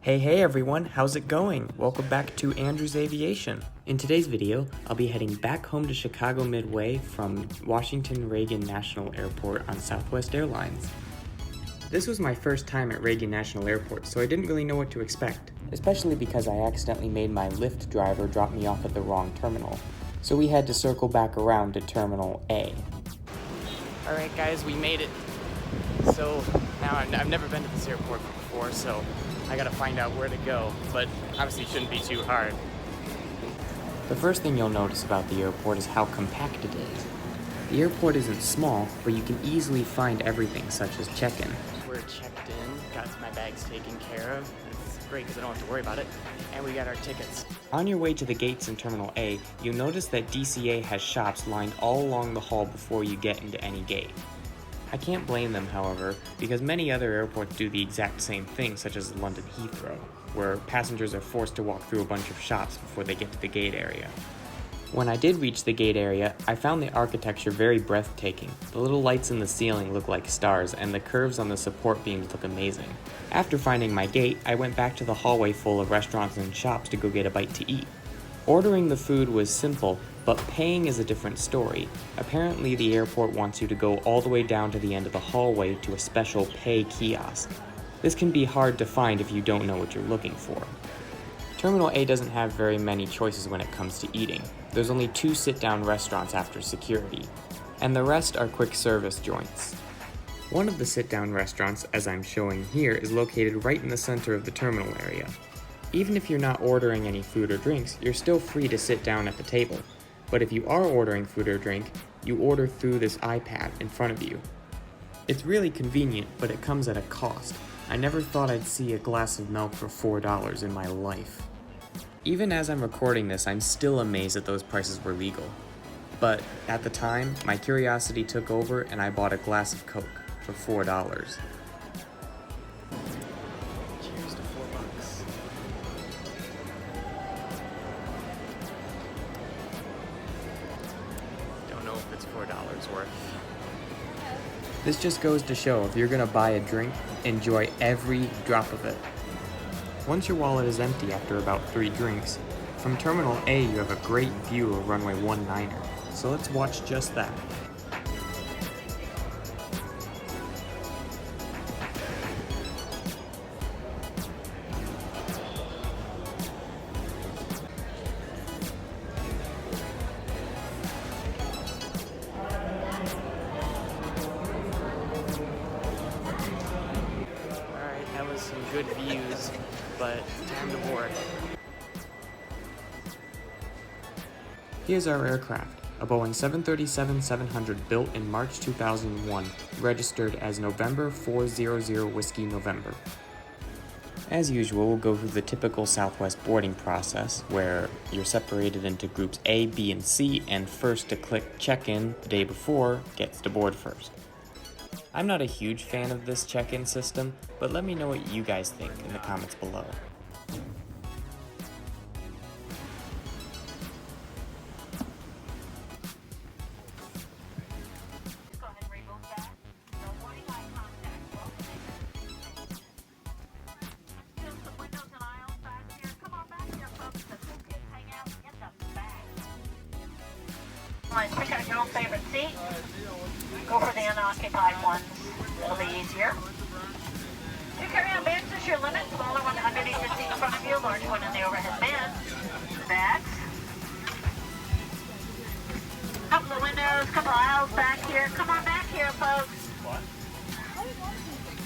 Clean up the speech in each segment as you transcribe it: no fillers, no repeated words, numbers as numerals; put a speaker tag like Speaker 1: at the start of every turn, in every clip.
Speaker 1: Hey everyone, how's it going? Welcome back to Andrews Aviation. In today's video, I'll be heading back home to Chicago Midway from Washington Reagan National Airport on Southwest Airlines. This was my first time at Reagan National Airport, so I didn't really know what to expect, especially because I accidentally made my Lyft driver drop me off at the wrong terminal. So we had to circle back around to Terminal A. Alright guys, we made it. So now I've never been to this airport before, so I gotta find out where to go, but obviously it shouldn't be too hard. The first thing you'll notice about the airport is how compact it is. The airport isn't small, but you can easily find everything such as check-in. We're checked in, got my bags taken care of. It's great because I don't have to worry about it. And we got our tickets. On your way to the gates in Terminal A, you'll notice that DCA has shops lined all along the hall before you get into any gate. I can't blame them, however, because many other airports do the exact same thing, such as London Heathrow, where passengers are forced to walk through a bunch of shops before they get to the gate area. When I did reach the gate area, I found the architecture very breathtaking. The little lights in the ceiling look like stars, and the curves on the support beams look amazing. After finding my gate, I went back to the hallway full of restaurants and shops to go get a bite to eat. Ordering the food was simple, but paying is a different story. Apparently, the airport wants you to go all the way down to the end of the hallway to a special pay kiosk. This can be hard to find if you don't know what you're looking for. Terminal A doesn't have very many choices when it comes to eating. There's only 2 sit-down restaurants after security, and the rest are quick service joints. One of the sit-down restaurants, as I'm showing here, is located right in the center of the terminal area. Even if you're not ordering any food or drinks, you're still free to sit down at the table. But if you are ordering food or drink, you order through this iPad in front of you. It's really convenient, but it comes at a cost. I never thought I'd see a glass of milk for $4 in my life. Even as I'm recording this, I'm still amazed that those prices were legal. But at the time, my curiosity took over and I bought a glass of Coke for $4. Cheers to $4. Don't know if it's $4 worth. This just goes to show, if you're gonna buy a drink, enjoy every drop of it. Once your wallet is empty after about 3 drinks, from Terminal A you have a great view of runway 19er, so let's watch just that. That was some good views, but time to board. Here's our aircraft, a Boeing 737-700 built in March 2001, registered as November 400 Whiskey November. As usual, we'll go through the typical Southwest boarding process, where you're separated into groups A, B, and C, and first to click check-in the day before gets to board first. I'm not a huge fan of this check-in system, but let me know what you guys think in the comments below.
Speaker 2: Pick out your own favorite seat. Go for the unoccupied ones. It'll be easier. 2 carry-on bags is your limit. Smaller one underneath the seat in front of you, large one in the overhead bin. Bags. Couple of windows, couple of aisles back here. Come on back here, folks.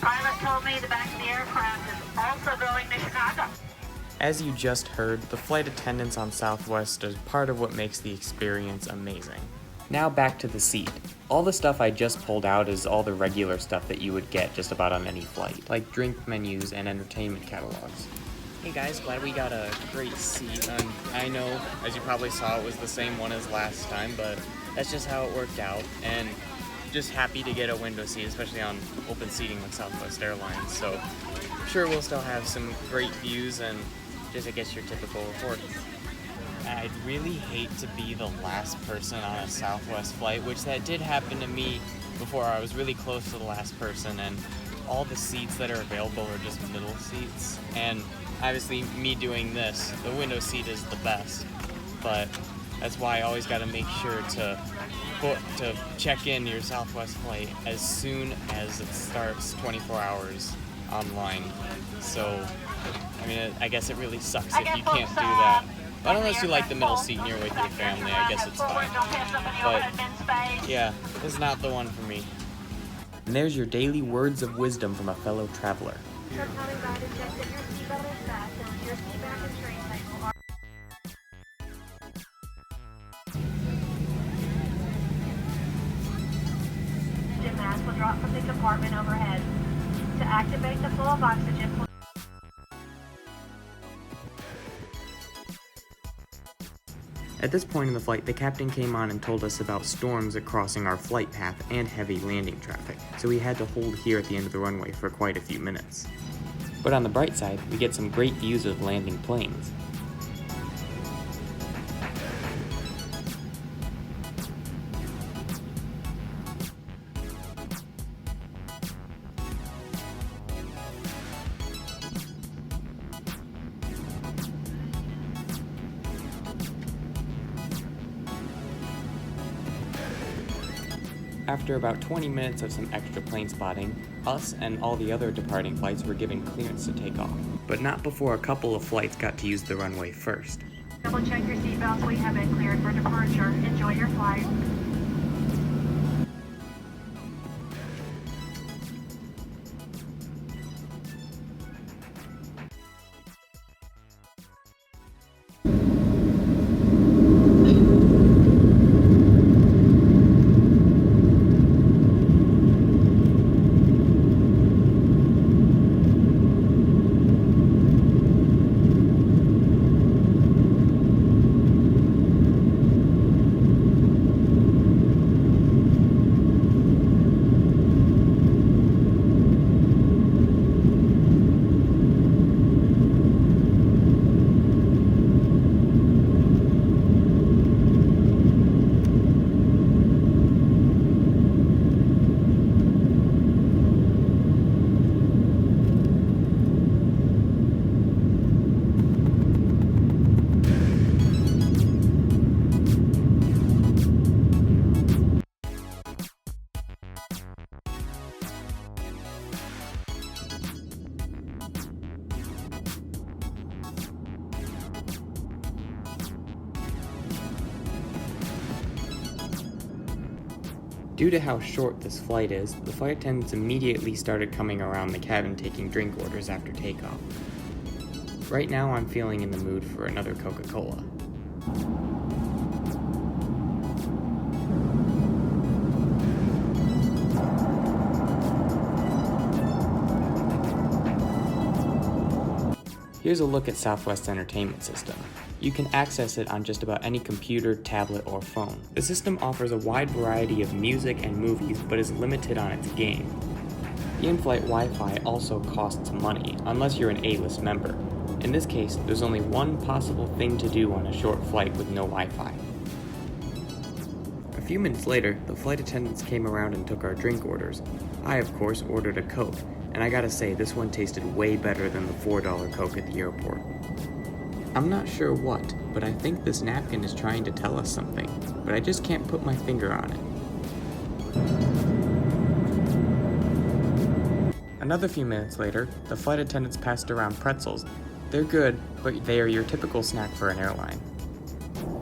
Speaker 2: Pilot told me the back of the aircraft is also going to Chicago.
Speaker 1: As you just heard, the flight attendants on Southwest is part of what makes the experience amazing. Now back to the seat. All the stuff I just pulled out is all the regular stuff that you would get just about on any flight, like drink menus and entertainment catalogs. Hey guys, glad we got a great seat. I know, as you probably saw, it was the same one as last time, but that's just how it worked out, and just happy to get a window seat, especially on open seating with Southwest Airlines. So I'm sure we'll still have some great views and just, I guess, your typical report. I'd really hate to be the last person on a Southwest flight, which that did happen to me before. I was really close to the last person, and all the seats that are available are just middle seats, and obviously me doing this, the window seat is the best, but that's why I always got to make sure to check in your Southwest flight as soon as it starts 24 hours online. So, I mean, I guess it really sucks if you can't do that. But unless you like the middle seat and you're with your family, I guess it's fine. But yeah, it's not the one for me. And there's your daily words of wisdom from a fellow traveler.
Speaker 2: Oxygen mask will drop from the compartment overhead. To activate the flow of oxygen,
Speaker 1: At this point in the flight, the captain came on and told us about storms crossing our flight path and heavy landing traffic, so we had to hold here at the end of the runway for quite a few minutes. But on the bright side, we get some great views of landing planes. After about 20 minutes of some extra plane spotting, us and all the other departing flights were given clearance to take off, but not before a couple of flights got to use the runway first.
Speaker 2: double check your seatbelts. We have been cleared for departure. Enjoy your flight.
Speaker 1: Due to how short this flight is, the flight attendants immediately started coming around the cabin taking drink orders after takeoff. Right now I'm feeling in the mood for another Coca-Cola. Here's a look at Southwest's entertainment system. You can access it on just about any computer, tablet, or phone. The system offers a wide variety of music and movies, but is limited on its game. The in-flight Wi-Fi also costs money, unless you're an A-list member. In this case, there's only one possible thing to do on a short flight with no Wi-Fi. A few minutes later, the flight attendants came around and took our drink orders. I, of course, ordered a Coke, and I gotta say, this one tasted way better than the $4 Coke at the airport. I'm not sure what, but I think this napkin is trying to tell us something, but I just can't put my finger on it. Another few minutes later, the flight attendants passed around pretzels. They're good, but they are your typical snack for an airline.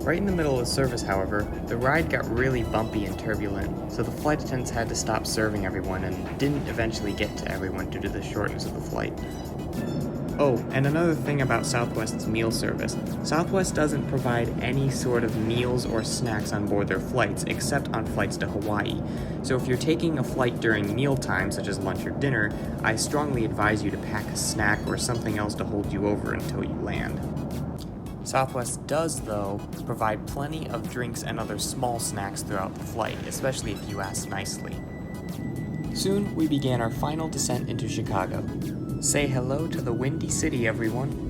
Speaker 1: Right in the middle of the service, however, the ride got really bumpy and turbulent, so the flight attendants had to stop serving everyone and didn't eventually get to everyone due to the shortness of the flight. Oh, and another thing about Southwest's meal service. Southwest doesn't provide any sort of meals or snacks on board their flights, except on flights to Hawaii. So if you're taking a flight during mealtime, such as lunch or dinner, I strongly advise you to pack a snack or something else to hold you over until you land. Southwest does, though, provide plenty of drinks and other small snacks throughout the flight, especially if you ask nicely. Soon, we began our final descent into Chicago. Say hello to the Windy City, everyone.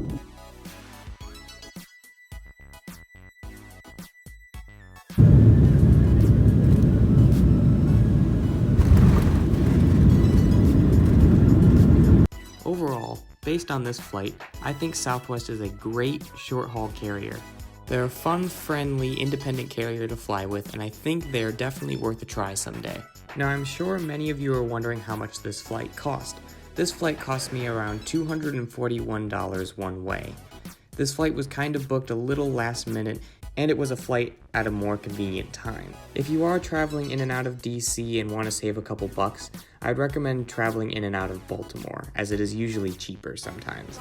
Speaker 1: Overall, based based on this flight, I think Southwest is a great short-haul carrier. They're a fun, friendly, independent carrier to fly with, and I think they're definitely worth a try someday. Now, I'm sure many of you are wondering how much this flight cost. This flight cost me around $241 one way. This flight was kind of booked a little last minute, and it was a flight at a more convenient time. If you are traveling in and out of DC and want to save a couple bucks, I'd recommend traveling in and out of Baltimore, as it is usually cheaper sometimes.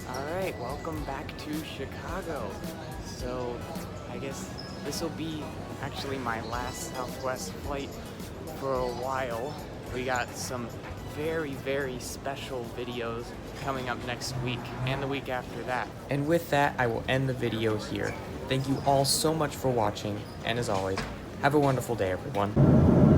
Speaker 1: Alright, welcome back to Chicago. So, I guess this will be actually my last Southwest flight for a while. We got some very, very special videos coming up next week and the week after that. And with that, I will end the video here. Thank you all so much for watching, and as always, have a wonderful day, everyone.